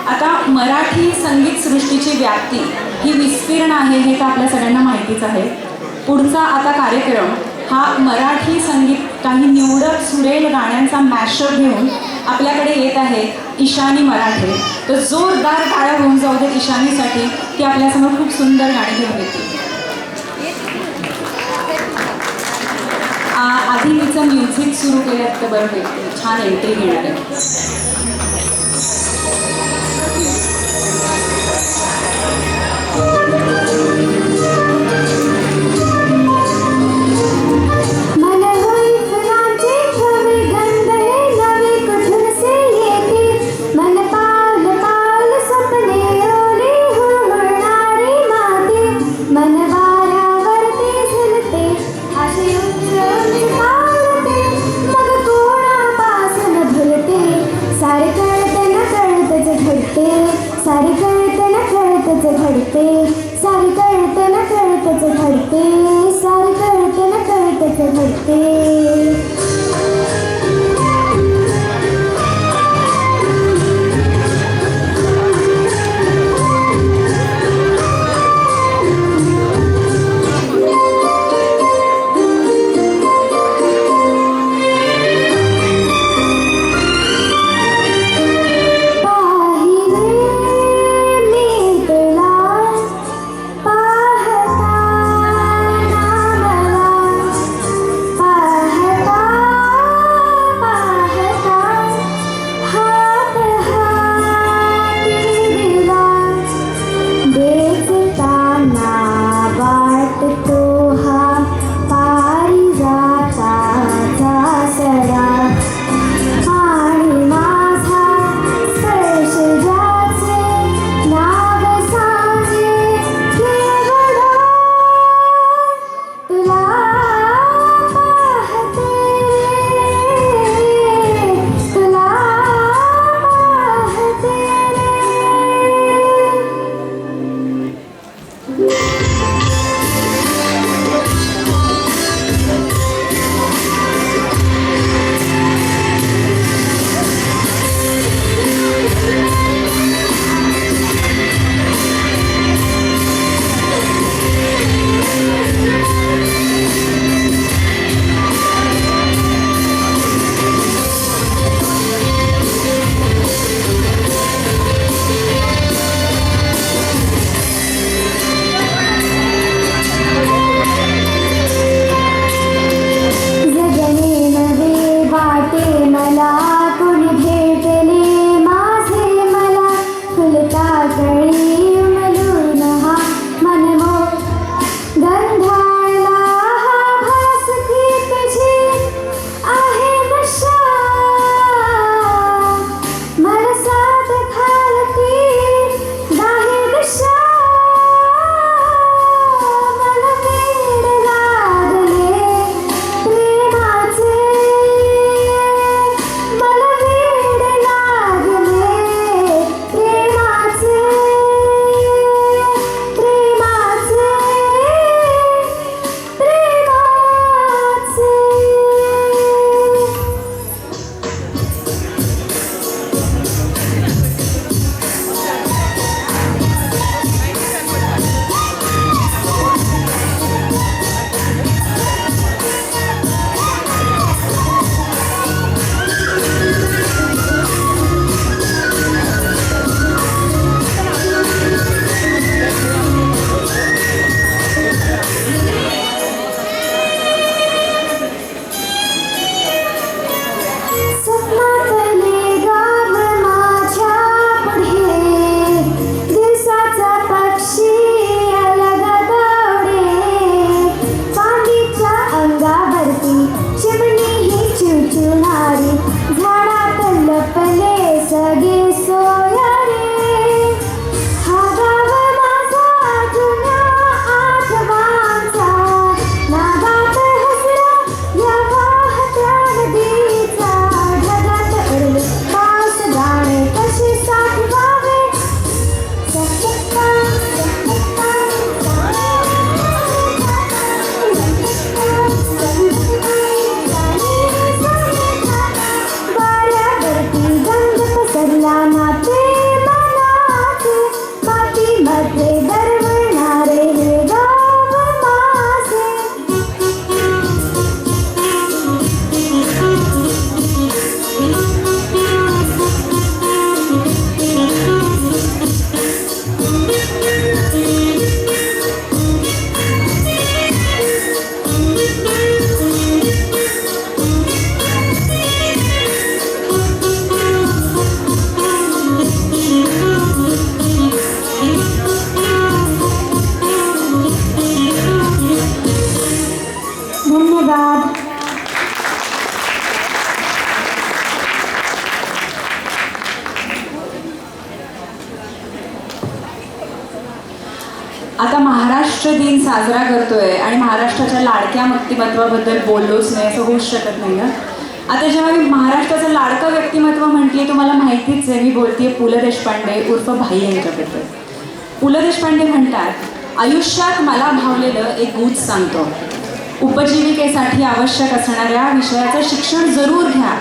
आता मराठी संगीतसृष्टीची व्याप्ती ही विस्तीर्ण आहे हे तर आपल्या सगळ्यांना माहितीच आहे. पुढचा आता कार्यक्रम हा मराठी संगीत काही निवडक सुरेल गाण्यांचा मॅशअप घेऊन आपल्याकडे येत आहे ईशानी मराठे. तर जोरदार टाळ्या होऊन जाऊ देत ईशानीसाठी, की आपल्यासमोर खूप सुंदर गाणी घेऊन येते. आधी तिचं म्युझिक सुरू केलं तर बरं होईल, छान एंट्री घेणार आहे. सारे आता महाराष्ट्र दिन साजरा करतोय आणि महाराष्ट्राच्या लाडक्या व्यक्तिमत्वाबद्दल बोललोच नाही असं होऊच शकत नाही ना. आता जेव्हा मी महाराष्ट्राचं लाडकं व्यक्तिमत्व म्हटली तुम्हाला माहितीच आहे, मी बोलतेय पु ल देशपांडे उर्फ भाई यांच्याबद्दल. पु ल देशपांडे म्हणतात, आयुष्यात मला भावलेलं एक गूढ सांगतो. उपजीविकेसाठी आवश्यक असणाऱ्या विषयाचं शिक्षण जरूर घ्या,